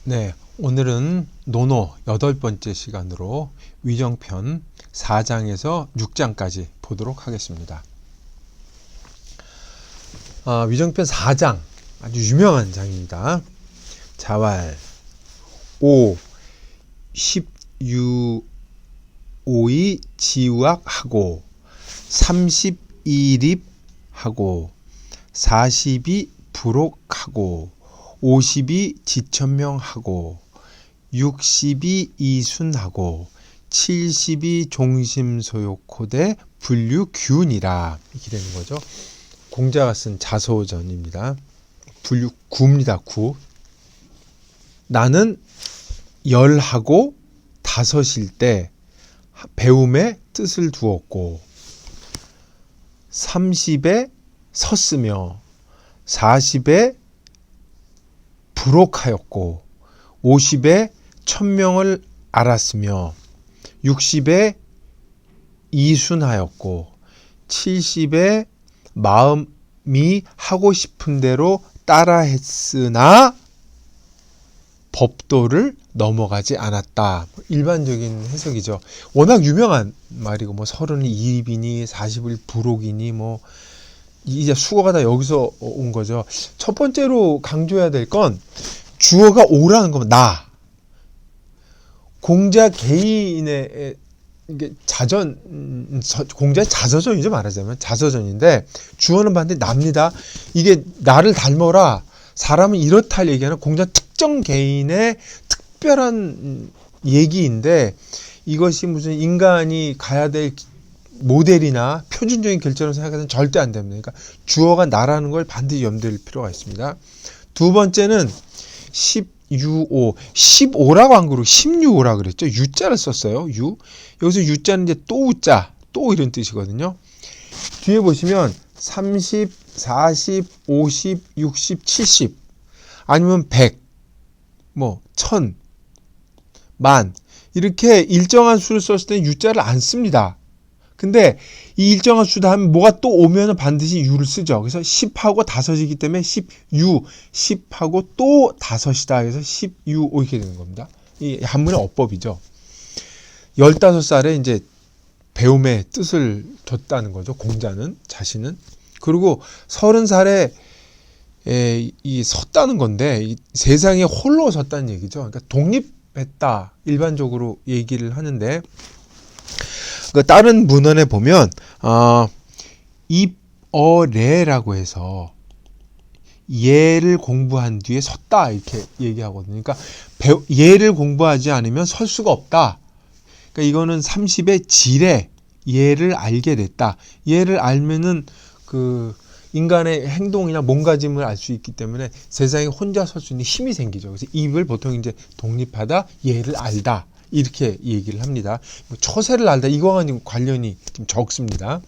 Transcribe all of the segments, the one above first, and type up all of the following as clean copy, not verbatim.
네, 오늘은 논어 8번째 시간으로 위정편 4장에서 6장까지 보도록 하겠습니다. 위정편 4장, 아주 유명한 장입니다. 자왈, 5, 10유, 5이 지우학하고 32립하고 40이 부록하고 50이 지천명하고 60이 이순하고 70이 종심소욕호대 분류규니라 이렇게 되는 거죠. 공자가 쓴 자소전입니다. 분류구입니다. 구. 나는 10하고 5일 때 배움에 뜻을 두었고 30에 섰으며 40에 부록하였고 50에 천명을 알았으며 60에 이순하였고 70에 마음이 하고 싶은 대로 따라했으나 법도를 넘어가지 않았다. 일반적인 해석이죠. 워낙 유명한 말이고 32입이니 40을 부록이니 이제 수거가 다 여기서 온 거죠. 첫 번째로 강조해야 될 건 주어가 오라는 겁니다. 나. 공자 개인의 이게 공자의 자서전이죠. 말하자면 자서전인데 주어는 반드시 납니다. 이게 나를 닮아라. 사람은 이렇다 얘기하는 공자 특정 개인의 특별한 얘기인데 이것이 무슨 인간이 가야 될 모델이나 표준적인 결정을 생각해서는 절대 안 됩니다. 그러니까 주어가 나라는 걸 반드시 염두에 둘 필요가 있습니다. 두 번째는 10유오, 15라고 한 거로 16오라 그랬죠. 유자를 썼어요. 유. 여기서 유자는 이제 또우자, 또 이런 뜻이거든요. 뒤에 보시면 30, 40, 50, 60, 70 아니면 100, 1000, 만 이렇게 일정한 수를 썼을 때는 유자를 안 씁니다. 근데 이 일정한 수다 하면 뭐가 또 오면은 반드시 유를 쓰죠. 그래서 10하고 5이기 때문에 10유, 10하고 또 5이다. 그래서 10유 이렇게 되는 겁니다. 이 한문의 어법이죠. 15살에 이제 배움의 뜻을 뒀다는 거죠. 공자는 자신은. 그리고 30살에 이 섰다는 건데 이 세상에 홀로 섰다는 얘기죠. 그러니까 독립했다. 일반적으로 얘기를 하는데 다른 문헌에 보면 입어래라고 해서 예를 공부한 뒤에 섰다 이렇게 얘기하거든요. 그러니까 예를 공부하지 않으면 설 수가 없다. 그러니까 이거는 30의 질에 예를 알게 됐다. 예를 알면은 그 인간의 행동이나 몸가짐을 알 수 있기 때문에 세상에 혼자 설 수 있는 힘이 생기죠. 그래서 입을 보통 이제 독립하다, 예를 알다. 이렇게 얘기를 합니다. 처세를 알다 이거와는 관련이 좀 적습니다.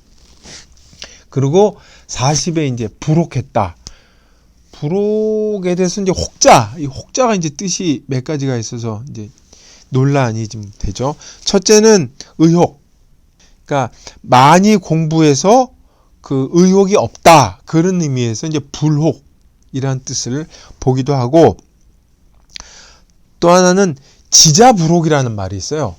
그리고 40에 이제 부록했다. 부록에 대해서 이제 혹자, 이 혹자가 이제 뜻이 몇 가지가 있어서 이제 논란이 좀 되죠. 첫째는 의혹. 그러니까 많이 공부해서 그 의혹이 없다. 그런 의미에서 이제 불혹이라는 뜻을 보기도 하고 또 하나는 지자부록이라는 말이 있어요.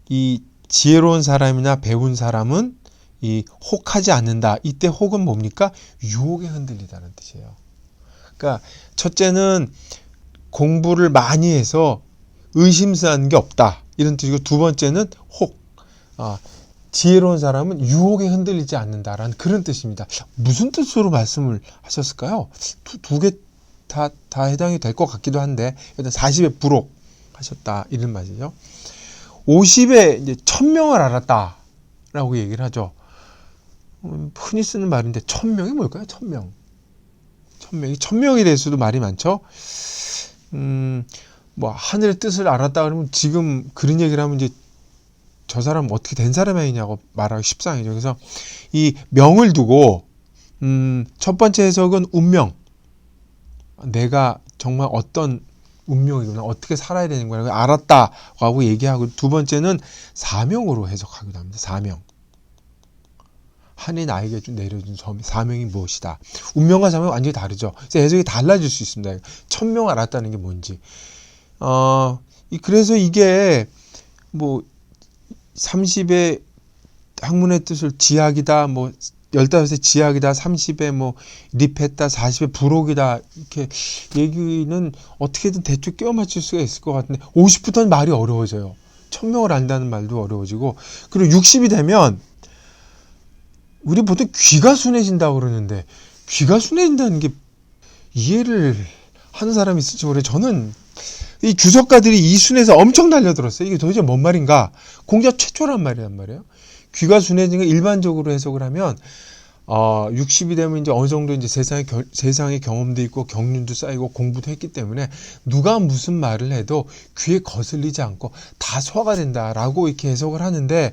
이 지혜로운 사람이나 배운 사람은 이 혹하지 않는다. 이때 혹은 뭡니까? 유혹에 흔들리다는 뜻이에요. 그러니까 첫째는 공부를 많이 해서 의심스러운 게 없다. 이런 뜻이고 두 번째는 혹. 지혜로운 사람은 유혹에 흔들리지 않는다라는 그런 뜻입니다. 무슨 뜻으로 말씀을 하셨을까요? 두 개 다 해당이 될 것 같기도 한데 일단 40에 부록 하셨다 이런 말이죠. 50에 이제 천명을 알았다라고 얘기를 하죠. 흔히 쓰는 말인데 천명이 뭘까요? 천명에 대해서도 말이 많죠. 하늘의 뜻을 알았다 그러면 지금 그런 얘기를 하면 이제 저 사람 어떻게 된 사람이냐고 말하기 십상이죠. 그래서 이 명을 두고 첫 번째 해석은 운명. 내가 정말 어떤 운명이구나. 어떻게 살아야 되는 거야. 알았다고 하고 얘기하고 두 번째는 사명으로 해석하기도 합니다. 사명. 하나님 나에게 내려준 사명이 무엇이다. 운명과 사명이 완전히 다르죠. 그래서 해석이 달라질 수 있습니다. 천명 알았다는 게 뭔지. 그래서 이게 뭐 30의 학문의 뜻을 지학이다, 뭐 15의 지학이다, 30의 뭐 립했다, 40의 부록이다, 이렇게 얘기는 어떻게든 대충 끼워 맞출 수가 있을 것 같은데 50부터는 말이 어려워져요. 천명을 안다는 말도 어려워지고, 그리고 60이 되면 우리 보통 귀가 순해진다고 그러는데 귀가 순해진다는 게 이해를 하는 사람이 있을지 모르겠어요. 저는 이 주석가들이 이 순에서 엄청 달려들었어요. 이게 도대체 뭔 말인가? 공자 최초란 말이란 말이에요. 귀가 순해진 거 일반적으로 해석을 하면 60이 되면 이제 어느 정도 이제 세상의 경험도 있고 경륜도 쌓이고 공부도 했기 때문에 누가 무슨 말을 해도 귀에 거슬리지 않고 다 소화가 된다라고 이렇게 해석을 하는데,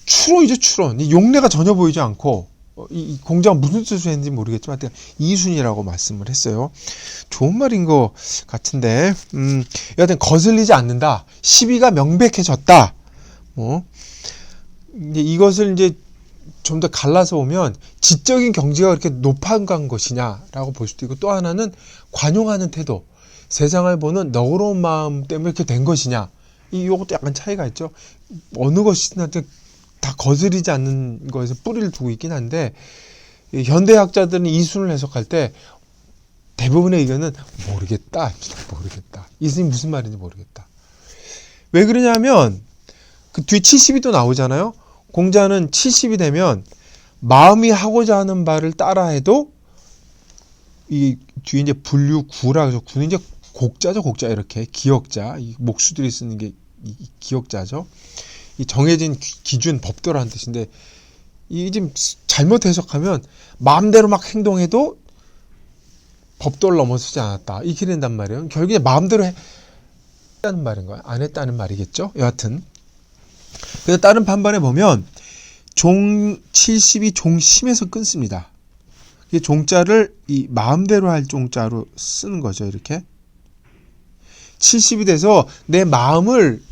추론이죠, 추론. 이 용례가 전혀 보이지 않고, 이 공자가 무슨 뜻을 했는지 모르겠지만, 이순이라고 말씀을 했어요. 좋은 말인 것 같은데, 여하튼 거슬리지 않는다. 시비가 명백해졌다. 이제 이것을 이제 좀 더 갈라서 보면, 지적인 경지가 그렇게 높아간 것이냐라고 볼 수도 있고, 또 하나는 관용하는 태도. 세상을 보는 너그러운 마음 때문에 이렇게 된 것이냐. 이것도 약간 차이가 있죠. 어느 것이나 다 거스리지 않는 거에서 뿌리를 두고 있긴 한데, 현대학자들은 이순을 해석할 때 대부분의 의견은 모르겠다. 이순이 무슨 말인지 모르겠다. 왜 그러냐면 그 뒤 70이 또 나오잖아요. 공자는 70이 되면 마음이 하고자 하는 바를 따라해도, 이 뒤에 이제 분류구라 그래서 구는 이제 곡자죠, 곡자. 이렇게 기역자, 이 목수들이 쓰는 게 이 기역자죠. 이 정해진 기준, 법도라는 뜻인데, 이 지금 잘못 해석하면 마음대로 막 행동해도 법도를 넘어서지 않았다, 이렇게 된단 말이에요. 결국에 마음대로 했다는 말인 거야. 안 했다는 말이겠죠. 여하튼 그래서 다른 판반에 보면 종 70이 종심에서 끊습니다. 이 종자를 이 마음대로 할 종자로 쓰는 거죠. 이렇게 70이 돼서 내 마음을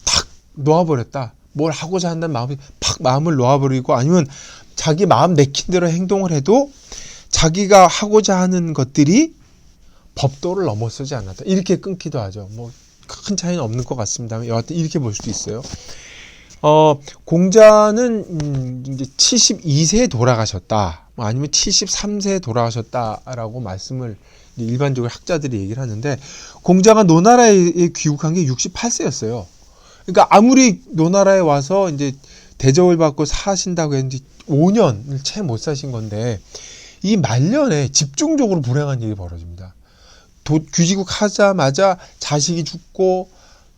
탁 놓아버렸다. 뭘 하고자 한다는 마음이 팍 마음을 놓아버리고, 아니면 자기 마음 내킨 대로 행동을 해도 자기가 하고자 하는 것들이 법도를 넘어서지 않았다. 이렇게 끊기도 하죠. 뭐 큰 차이는 없는 것 같습니다. 여하튼 이렇게 볼 수도 있어요. 공자는 이제 72세에 돌아가셨다, 아니면 73세에 돌아가셨다라고 말씀을 일반적으로 학자들이 얘기를 하는데, 공자가 노나라에 귀국한 게 68세였어요. 그러니까 아무리 노나라에 와서 이제 대접을 받고 사신다고 했는데 5년을 채 못 사신 건데, 이 말년에 집중적으로 불행한 일이 벌어집니다. 귀지국 하자마자 자식이 죽고,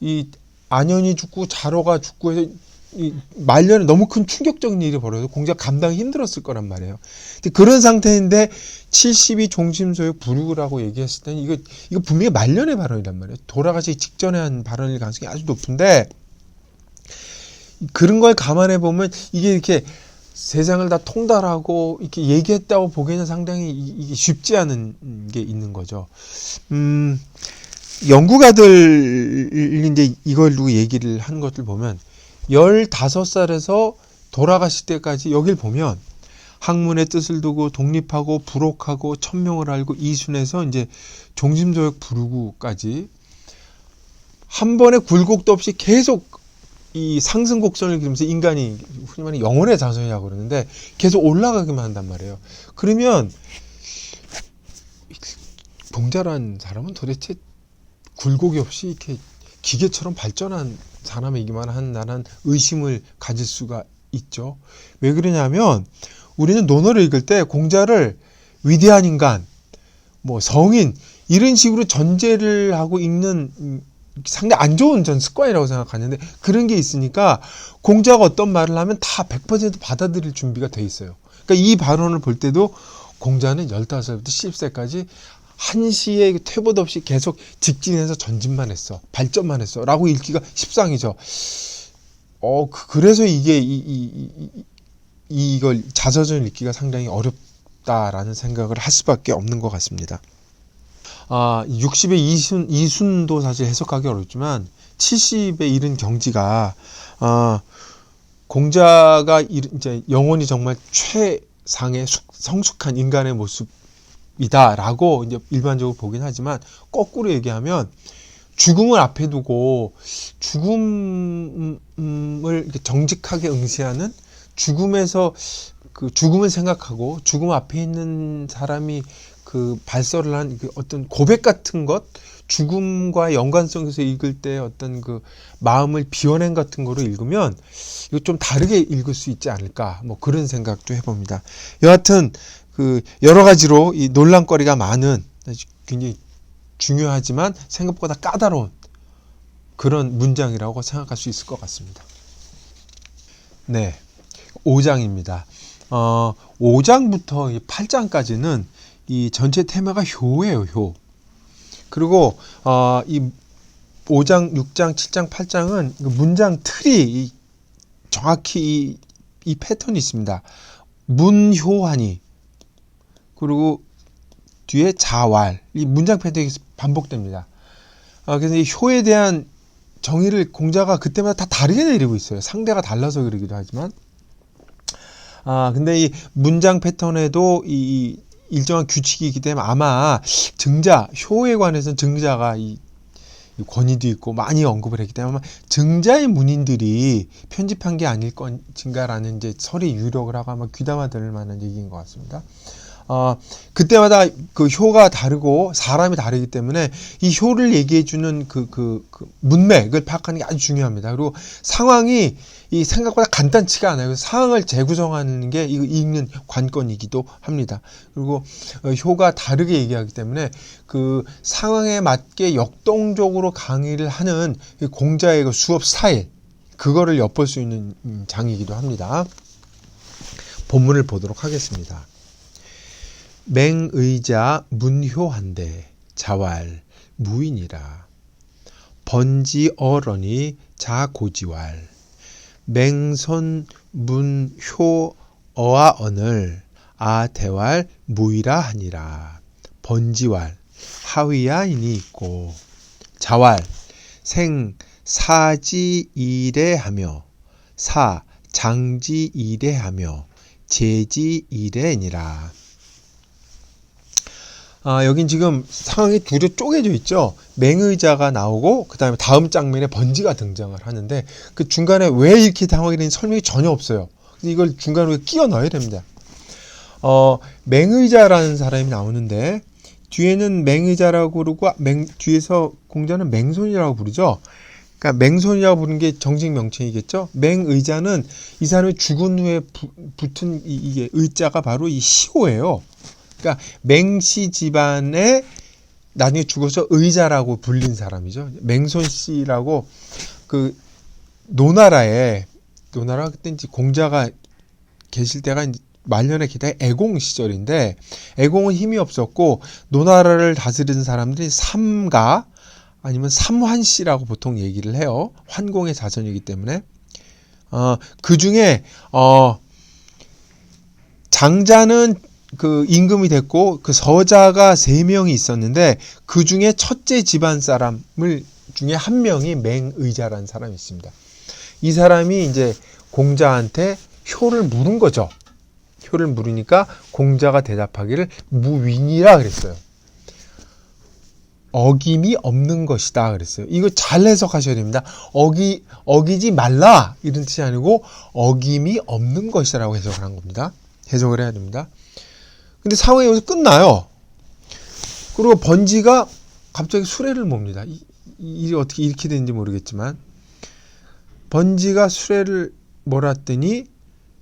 이 안연이 죽고, 자로가 죽고 해서 이 말년에 너무 큰 충격적인 일이 벌어져서 공자가 감당이 힘들었을 거란 말이에요. 근데 그런 상태인데 70이 종심소욕 불육이라고 얘기했을 때는 이거 분명히 말년의 발언이란 말이에요. 돌아가시기 직전에 한 발언일 가능성이 아주 높은데, 그런 걸 감안해 보면 이게 이렇게 세상을 다 통달하고 이렇게 얘기했다고 보기에는 상당히 이게 쉽지 않은 게 있는 거죠. 연구가들이 이제 이걸 두고 얘기를 하는 것들 보면 15살에서 돌아가실 때까지 여길 보면 학문의 뜻을 두고 독립하고 부록하고 천명을 알고 이순에서 이제 종심소욕 부르고까지 한 번에 굴곡도 없이 계속 이 상승 곡선을 그리면서 인간이 흔히 말하는 영혼의 자손이라고 그러는데 계속 올라가기만 한단 말이에요. 그러면 공자란 사람은 도대체 굴곡이 없이 이렇게 기계처럼 발전한 사람이기만 한다는 의심을 가질 수가 있죠. 왜 그러냐면 우리는 논어를 읽을 때 공자를 위대한 인간, 뭐 성인 이런 식으로 전제를 하고 읽는 상당히 안 좋은 전 습관이라고 생각하는데, 그런 게 있으니까 공자가 어떤 말을 하면 다 100% 받아들일 준비가 돼 있어요. 그러니까 이 발언을 볼 때도 공자는 15살부터 10세까지 한시에 퇴보도 없이 계속 직진해서 전진만 했어, 발전만 했어 라고 읽기가 십상이죠. 그래서 이게 이걸 자서전 읽기가 상당히 어렵다라는 생각을 할 수밖에 없는 것 같습니다. 60의 이순도 사실 해석하기 어렵지만 70에 이른 경지가 공자가 이제 영혼이 정말 최상의 성숙한 인간의 모습이다라고 이제 일반적으로 보긴 하지만 거꾸로 얘기하면 죽음을 앞에 두고 죽음을 이렇게 정직하게 응시하는 죽음에서 그 죽음을 생각하고 죽음 앞에 있는 사람이 그 발설을 한 그 어떤 고백 같은 것, 죽음과 연관성에서 읽을 때 어떤 그 마음을 비워낸 같은 거로 읽으면 이거 좀 다르게 읽을 수 있지 않을까, 뭐 그런 생각도 해봅니다. 여하튼 그 여러 가지로 이 논란거리가 많은 굉장히 중요하지만 생각보다 까다로운 그런 문장이라고 생각할 수 있을 것 같습니다. 네, 5장입니다. 5장부터 8장까지는 이 전체 테마가 효예요, 효. 그리고 이 5장, 6장, 7장, 8장은 문장 틀이 정확히 이 패턴이 있습니다. 문효하니, 그리고 뒤에 자왈, 이 문장 패턴이 반복됩니다. 그래서 이 효에 대한 정의를 공자가 그때마다 다 다르게 내리고 있어요. 상대가 달라서 그러기도 하지만. 근데 이 문장 패턴에도 이 일정한 규칙이 있기 때문에 아마 증자, 효에 관해서는 증자가 이 권위도 있고 많이 언급을 했기 때문에 아마 증자의 문인들이 편집한 게 아닐 것인가라는 이제 설이 유력을 하고 아마 귀담아 들을 만한 얘기인 것 같습니다. 그때마다 그 효가 다르고 사람이 다르기 때문에 이 효를 얘기해주는 그 문맥을 파악하는 게 아주 중요합니다. 그리고 상황이 이 생각보다 간단치가 않아요. 상황을 재구성하는 게 이거 읽는 관건이기도 합니다. 그리고 효가 다르게 얘기하기 때문에 그 상황에 맞게 역동적으로 강의를 하는 공자의 그 수업 스타일, 그거를 엿볼 수 있는 장이기도 합니다. 본문을 보도록 하겠습니다. 맹의자 문효한데 자왈 무인이라. 번지어러니 자고지왈. 맹선 문효 어아언을 아대왈 무이라 하니라. 번지왈 하위야인이 있고 자왈 생 사지이래하며 사 장지이래하며 제지이래니라. 여긴 지금 상황이 둘이 쪼개져 있죠. 맹의자가 나오고 그 다음에 다음 장면에 번지가 등장을 하는데 그 중간에 왜 이렇게 당하게 되는지 설명이 전혀 없어요. 이걸 중간에 끼워 넣어야 됩니다. 맹의자라는 사람이 나오는데 뒤에는 맹의자라고 부르고 뒤에서 공자는 맹손이라고 부르죠. 그러니까 맹손이라고 부르는 게 정식 명칭이겠죠. 맹의자는 이 사람이 죽은 후에 붙은 이게 의자가 바로 이 시호예요. 그러니까 맹씨 집안에 나중에 죽어서 의자라고 불린 사람이죠. 맹손 씨라고 그 노나라 그때 이제 공자가 계실 때가 이제 말년의 기대 애공 시절인데 애공은 힘이 없었고 노나라를 다스리는 사람들이 삼가 아니면 삼환씨라고 보통 얘기를 해요. 환공의 자손이기 때문에 그 중에 장자는 그 임금이 됐고 그 서자가 3명이 있었는데 그 중에 첫째 집안 사람을 중에 한 명이 맹의자라는 사람이 있습니다. 이 사람이 이제 공자한테 효를 물은 거죠. 효를 물으니까 공자가 대답하기를 무윈이라 그랬어요. 어김이 없는 것이다 그랬어요. 이거 잘 해석하셔야 됩니다. 어기지 말라 이런 뜻이 아니고 어김이 없는 것이라고 해석을 한 겁니다. 해석을 해야 됩니다. 근데 상황이 여기서 끝나요. 그리고 번지가 갑자기 수레를 몹니다. 일이 어떻게 이렇게 되는지 모르겠지만 번지가 수레를 몰았더니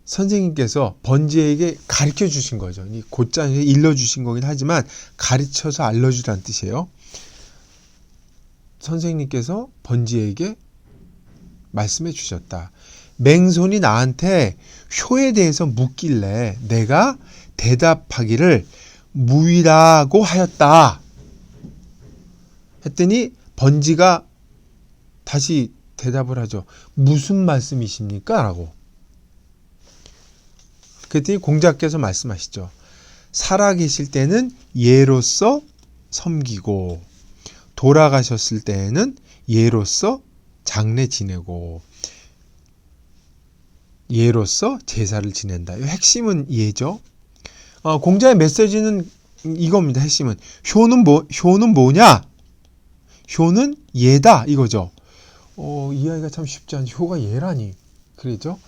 선생님께서 번지에게 가르쳐 주신 거죠. 곧잘 일러 주신 거긴 하지만 가르쳐서 알려주라는 뜻이에요. 선생님께서 번지에게 말씀해 주셨다. 맹손이 나한테 효에 대해서 묻길래 내가 대답하기를 무이라고 하였다. 했더니 번지가 다시 대답을 하죠. 무슨 말씀이십니까? 라고. 그랬더니 공자께서 말씀하시죠. 살아계실 때는 예로서 섬기고 돌아가셨을 때에는 예로서 장례 지내고 예로서 제사를 지낸다. 이 핵심은 예죠. 공자의 메시지는 이겁니다. 핵심은 효는 뭐냐? 효는 예다 이거죠. 이해하기가 참 쉽지 않죠. 효가 예라니. 그러죠?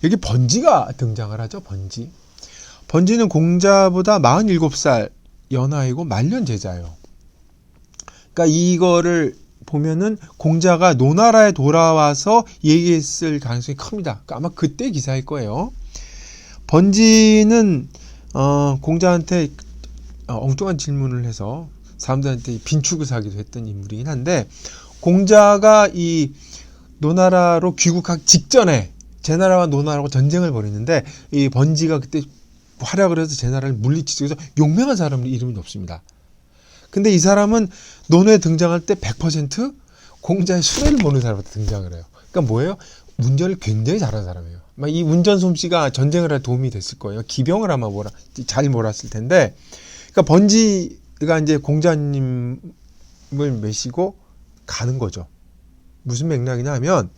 여기 번지가 등장을 하죠. 번지는 공자보다 47살 연하이고 말년 제자예요. 그러니까 이거를 보면은 공자가 노나라에 돌아와서 얘기했을 가능성이 큽니다. 그러니까 아마 그때 기사일 거예요. 번지는 공자한테 엉뚱한 질문을 해서 사람들한테 빈축을 사기도 했던 인물이긴 한데, 공자가 이 노나라로 귀국하기 직전에 제나라와 노나라하고 전쟁을 벌이는데, 이 번지가 그때 활약을 해서 제나라를 물리치기 위해서 용맹한 사람 이름이 없습니다. 근데 이 사람은 논어에 등장할 때 100% 공자의 수레를 모는 사람한테 등장을 해요. 그러니까 뭐예요? 운전을 굉장히 잘하는 사람이에요. 이 운전 솜씨가 전쟁을 할 도움이 됐을 거예요. 기병을 아마 잘 몰았을 텐데, 그러니까 번지가 이제 공자님을 메시고 가는 거죠. 무슨 맥락이냐 하면,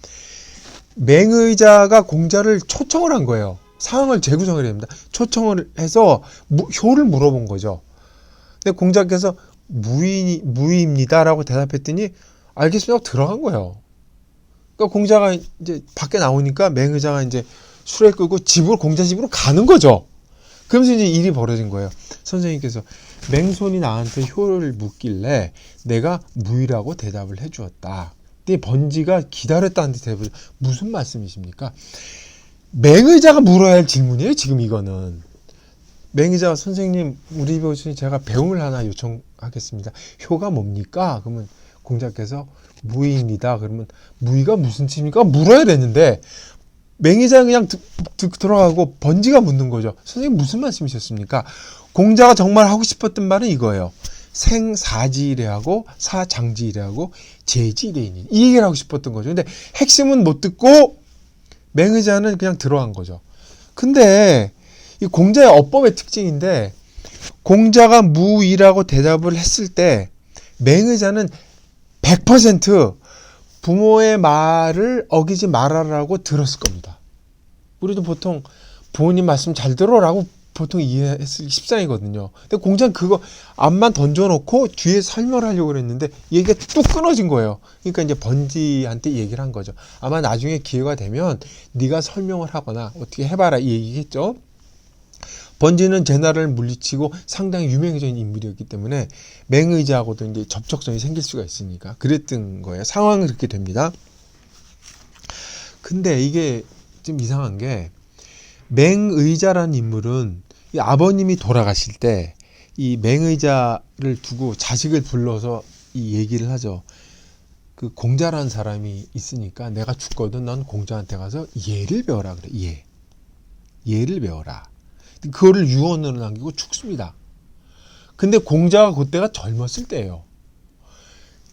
맹의자가 공자를 초청을 한 거예요. 상황을 재구성을 해야 됩니다. 초청을 해서 효를 물어본 거죠. 근데 공자께서 무의입니다라고 대답했더니 알겠습니다 하고 들어간 거예요. 그러니까 공자가 이제 밖에 나오니까 맹의자가 이제 수레 끌고 공자 집으로 가는 거죠. 그러면서 이제 일이 벌어진 거예요. 선생님께서 맹손이 나한테 효를 묻길래 내가 무의라고 대답을 해주었다. 근데 번지가 기다렸다는 데 대답을, 무슨 말씀이십니까? 맹의자가 물어야 할 질문이에요. 지금 이거는. 맹의자가 선생님 우리 교수님 제가 배움을 하나 요청하겠습니다. 효가 뭡니까? 그러면 공자께서 무의입니다. 그러면 무의가 무슨 뜻입니까? 물어야 되는데 맹의자는 그냥 들어가고 번지가 묻는 거죠. 선생님 무슨 말씀이셨습니까? 공자가 정말 하고 싶었던 말은 이거예요. 생사지이래하고 사장지이래하고 제지이래이니, 이 얘기를 하고 싶었던 거죠. 근데 핵심은 못 듣고 맹의자는 그냥 들어간 거죠. 근데 이 공자의 어법의 특징인데, 공자가 무의라고 대답을 했을 때 맹의자는 100% 부모의 말을 어기지 말아라고 들었을 겁니다. 우리도 보통 부모님 말씀 잘 들어라고 보통 이해했을 십상이거든요. 근데 공자는 그거 앞만 던져놓고 뒤에 설명을 하려고 그랬는데 얘기가 뚝 끊어진 거예요. 그러니까 이제 번지한테 얘기를 한 거죠. 아마 나중에 기회가 되면 네가 설명을 하거나 어떻게 해봐라 이 얘기겠죠. 번지는 제나라를 물리치고 상당히 유명해진 인물이었기 때문에 맹의자하고도 이제 접촉성이 생길 수가 있으니까 그랬던 거예요. 상황은 그렇게 됩니다. 근데 이게 좀 이상한 게, 맹의자라는 인물은 이 아버님이 돌아가실 때 이 맹의자를 두고 자식을 불러서 이 얘기를 하죠. 그 공자라는 사람이 있으니까 내가 죽거든 넌 공자한테 가서 예를 배워라 그래. 예를 배워라. 그거를 유언으로 남기고 죽습니다. 근데 공자가 그때가 젊었을 때예요.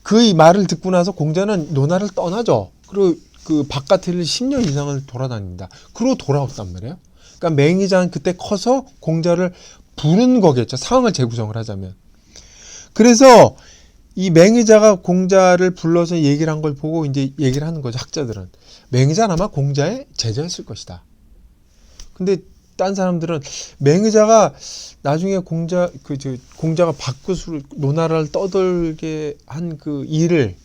그 말을 듣고 나서 공자는 노나를 떠나죠. 그리고 그 바깥을 10년 이상을 돌아다닙니다. 그러고 돌아왔단 말이에요. 그러니까 맹의자는 그때 커서 공자를 부른 거겠죠. 상황을 재구성을 하자면. 그래서 이 맹의자가 공자를 불러서 얘기를 한 걸 보고 이제 얘기를 하는 거죠. 학자들은. 맹의자는 아마 공자의 제자였을 것이다. 근데 딴 사람들은 맹의자가 나중에 공자가 밖으로 노나라를 떠돌게 한 그 일을,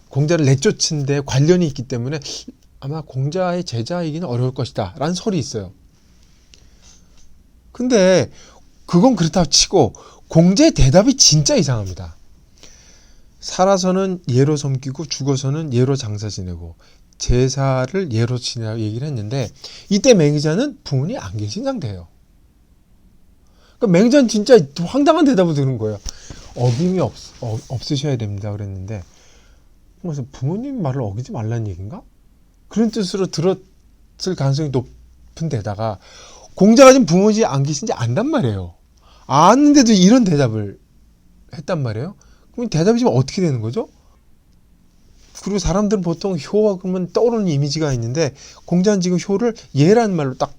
공자를 내쫓은 데 관련이 있기 때문에 아마 공자의 제자이기는 어려울 것이다 라는 설이 있어요. 근데 그건 그렇다고 치고 공자의 대답이 진짜 이상합니다. 살아서는 예로 섬기고 죽어서는 예로 장사 지내고 제사를 예로 지내라고 얘기를 했는데, 이때 맹의자는 부모님이 안 계신 상태예요. 그러니까 맹의자는 진짜 황당한 대답을 드는 거예요. 어김이 없으셔야 됩니다 그랬는데, 그래서 부모님 말을 어기지 말라는 얘기인가? 그런 뜻으로 들었을 가능성이 높은 데다가 공자가 지금 부모님이 안 계신지 안단 말이에요. 아는데도 이런 대답을 했단 말이에요. 그럼 대답이 지금 어떻게 되는 거죠? 그리고 사람들은 보통 효와 그러면 떠오르는 이미지가 있는데, 공자는 지금 효를 예라는 말로 딱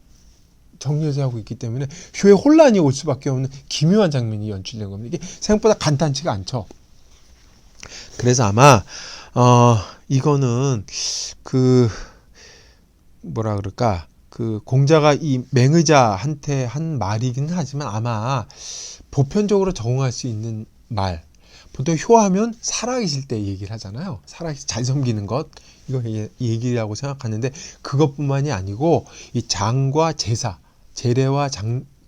정리해서 하고 있기 때문에 효에 혼란이 올 수밖에 없는 기묘한 장면이 연출된 겁니다. 이게 생각보다 간단치가 않죠. 그래서 아마 이거는 그 뭐라 그럴까, 그 공자가 이 맹의자한테 한 말이긴 하지만 아마 보편적으로 적용할 수 있는 말. 보통 효하면 살아계실 때 얘기를 하잖아요. 살아계실 잘 섬기는 것, 이거 얘기라고 생각하는데, 그것뿐만이 아니고 이 장과 제사, 제례와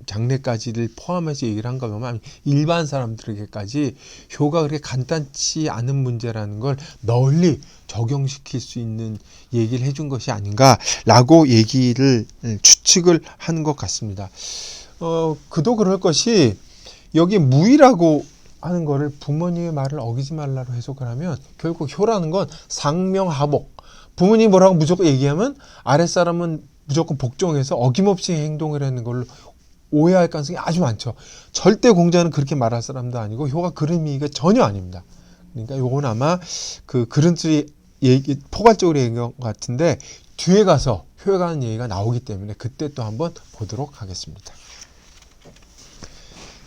장례까지를 포함해서 얘기를 한가 보면 일반 사람들에게까지 효가 그렇게 간단치 않은 문제라는 걸 널리 적용시킬 수 있는 얘기를 해준 것이 아닌가라고 얘기를 추측을 하는 것 같습니다. 그도 그럴 것이, 여기 무의라고 하는 거를 부모님의 말을 어기지 말라로 해석을 하면 결국 효라는 건 상명하복. 부모님이 뭐라고 무조건 얘기하면 아랫사람은 무조건 복종해서 어김없이 행동을 하는 걸로 오해할 가능성이 아주 많죠. 절대 공자는 그렇게 말할 사람도 아니고 효가 그런 의미가 전혀 아닙니다. 그러니까 요건 아마 그 그런 뜻이 포괄적으로 얘기한 것 같은데, 뒤에 가서 효에 관한 얘기가 나오기 때문에 그때 또 한번 보도록 하겠습니다.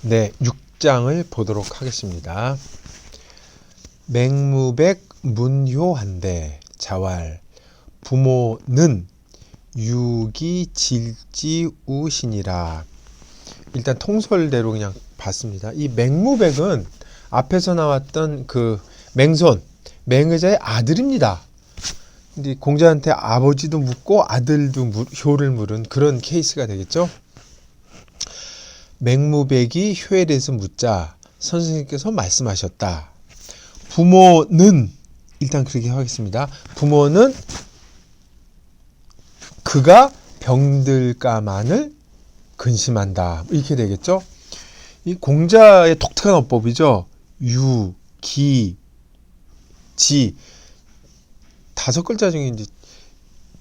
네, 6장을 보도록 하겠습니다. 맹무백 문효한데 자왈 부모는 유기질지우신이라. 일단 통설대로 그냥 봤습니다. 이 맹무백은 앞에서 나왔던 그 맹손, 맹의자의 아들입니다. 근데 공자한테 아버지도 묻고 아들도 효를 물은 그런 케이스가 되겠죠. 맹무백이 효에 대해서 묻자 선생님께서 말씀하셨다. 부모는, 일단 그렇게 하겠습니다. 부모는 그가 병들까만을 근심한다. 이렇게 되겠죠. 이 공자의 독특한 어법이죠. 유, 기, 지. 5글자 중에 이제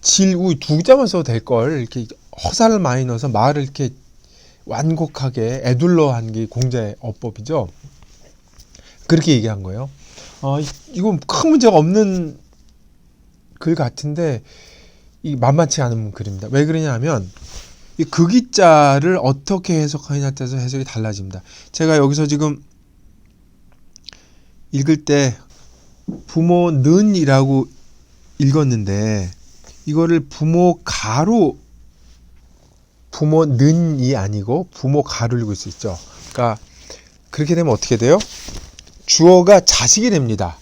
질, 우, 2글자만 써도 될 걸 이렇게 허사를 많이 넣어서 말을 이렇게 완곡하게 애둘러 한 게 공자의 어법이죠. 그렇게 얘기한 거예요. 이건 큰 문제가 없는 글 같은데 이 만만치 않은 글입니다. 왜 그러냐 하면 이 극이자를 어떻게 해석하느냐에 따라서 해석이 달라집니다. 제가 여기서 지금 읽을 때 부모는이라고 읽었는데 이거를 부모가로, 부모는이 아니고 부모가로 읽을 수 있죠. 그러니까 그렇게 되면 어떻게 돼요? 주어가 자식이 됩니다.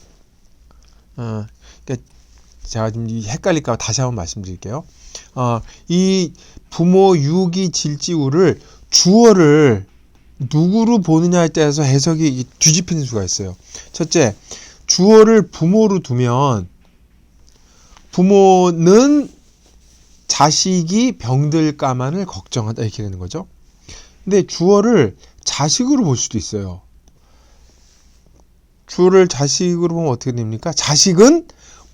그러니까 제가 좀 헷갈릴까 봐 다시 한번 말씀드릴게요. 이 부모 유기 질지우를 주어를 누구로 보느냐에 따라서 해석이 뒤집히는 수가 있어요. 첫째, 주어를 부모로 두면 부모는 자식이 병들까만을 걱정한다 이렇게 되는 거죠. 근데 주어를 자식으로 볼 수도 있어요. 주어를 자식으로 보면 어떻게 됩니까? 자식은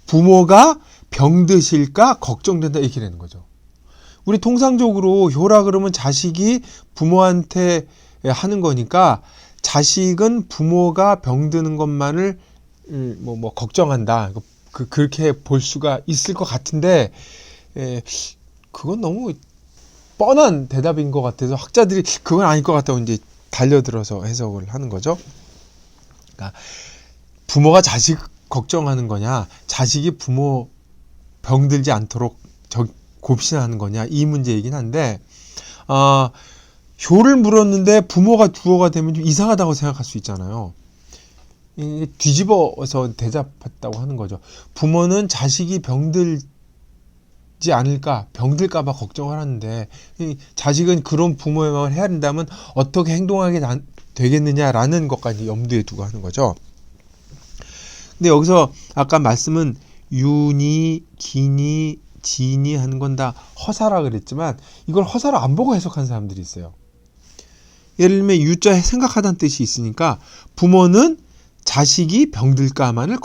부모가 병드실까 걱정된다 이렇게 되는 거죠. 우리 통상적으로 효라 그러면 자식이 부모한테 하는 거니까 자식은 부모가 병드는 것만을 걱정한다. 그렇게 볼 수가 있을 것 같은데 그건 너무 뻔한 대답인 것 같아서 학자들이 그건 아닐 것 같다고 이제 달려들어서 해석을 하는 거죠. 그러니까 부모가 자식 걱정하는 거냐, 자식이 부모 병들지 않도록 곱신하는 거냐, 이 문제이긴 한데 효를 물었는데 부모가 주어가 되면 좀 이상하다고 생각할 수 있잖아요. 뒤집어서 대답했다고 하는 거죠. 부모는 자식이 병들지 않을까, 병들까 봐 걱정을 하는데 자식은 그런 부모의 마음을 해야 된다면 어떻게 행동하게 되겠느냐라는 것까지 염두에 두고 하는 거죠. 근데 여기서 아까 말씀은 유니, 기니, 지니 하는 건 다 허사라 그랬지만 이걸 허사로 안 보고 해석한 사람들이 있어요. 예를 들면 유자에 생각하다는 뜻이 있으니까 부모는 자식이 병들까만을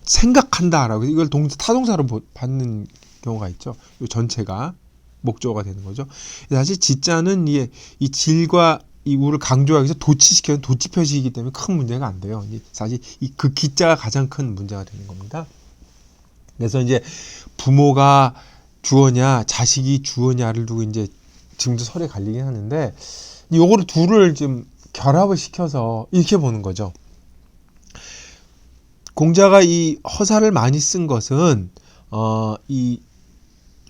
생각한다라고 이걸 타동사로 받는 경우가 있죠. 이 전체가 목적어가 되는 거죠. 사실 지자는 이 질과 이 우를 강조하기 위해서 도치시켜서 도치 표시이기 때문에 큰 문제가 안 돼요. 사실 그 기자가 가장 큰 문제가 되는 겁니다. 그래서 이제 부모가 주어냐 자식이 주어냐를 두고 이제 지금도 설에 갈리긴 하는데 요거를 둘을 좀 결합을 시켜서 이렇게 보는 거죠. 공자가 이 허사를 많이 쓴 것은 이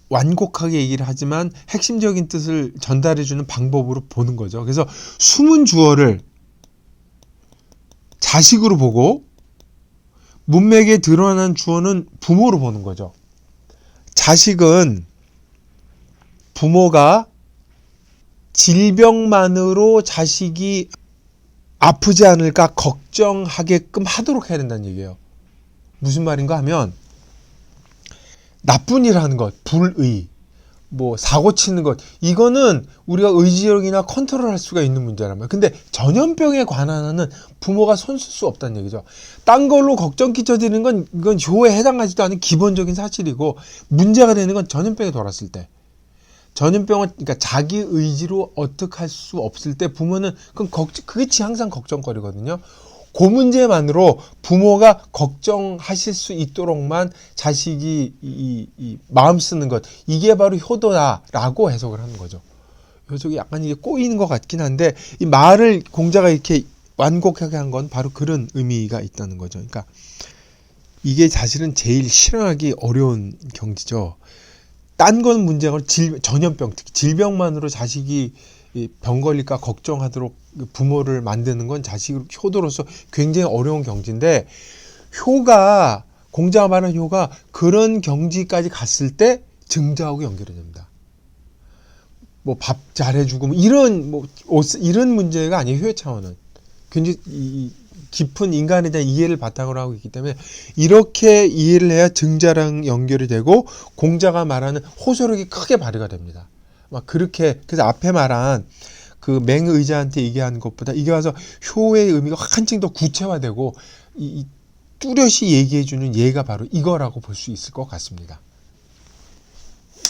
완곡하게 얘기를 하지만 핵심적인 뜻을 전달해주는 방법으로 보는 거죠. 그래서 숨은 주어를 자식으로 보고 문맥에 드러난 주어는 부모로 보는 거죠. 자식은 부모가 질병만으로 자식이 아프지 않을까 걱정하게끔 하도록 해야 된다는 얘기예요. 무슨 말인가 하면 나쁜 일 하는 것, 불의, 뭐 사고 치는 것, 이거는 우리가 의지력이나 컨트롤할 수가 있는 문제란 말이에요. 근데 전염병에 관한 하는 부모가 손쓸 수 없다는 얘기죠. 딴 걸로 걱정 끼쳐드리는 건 이건 효에 해당하지도 않은 기본적인 사실이고, 문제가 되는 건 전염병에 돌았을 때, 전염병은 그러니까 자기 의지로 어떻게 할 수 없을 때 부모는 그게 항상 걱정거리거든요. 그 문제만으로 부모가 걱정하실 수 있도록만 자식이 이 마음 쓰는 것, 이게 바로 효도다라고 해석을 하는 거죠. 해석이 약간 이게 꼬이는 것 같긴 한데, 이 말을 공자가 이렇게 완곡하게 한 건 바로 그런 의미가 있다는 거죠. 그러니까 이게 사실은 제일 실현하기 어려운 경지죠. 딴 건 문제가 전염병, 특히 질병만으로 자식이 병 걸릴까 걱정하도록 부모를 만드는 건 자식 효도로서 굉장히 어려운 경지인데, 효가, 공자가 말하는 효가 그런 경지까지 갔을 때 증자하고 연결이 됩니다. 뭐 밥 잘해주고 이런 문제가 아니에요. 효의 차원은 굉장히 깊은 인간에 대한 이해를 바탕으로 하고 있기 때문에 이렇게 이해를 해야 증자랑 연결이 되고 공자가 말하는 호소력이 크게 발휘가 됩니다. 막 그렇게, 그래서 앞에 말한 그 맹의자한테 얘기하는 것보다 이게 와서 효의 의미가 한층 더 구체화되고 뚜렷이 얘기해주는 예가 바로 이거라고 볼 수 있을 것 같습니다.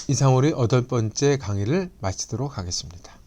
이상으로 8번째 강의를 마치도록 하겠습니다.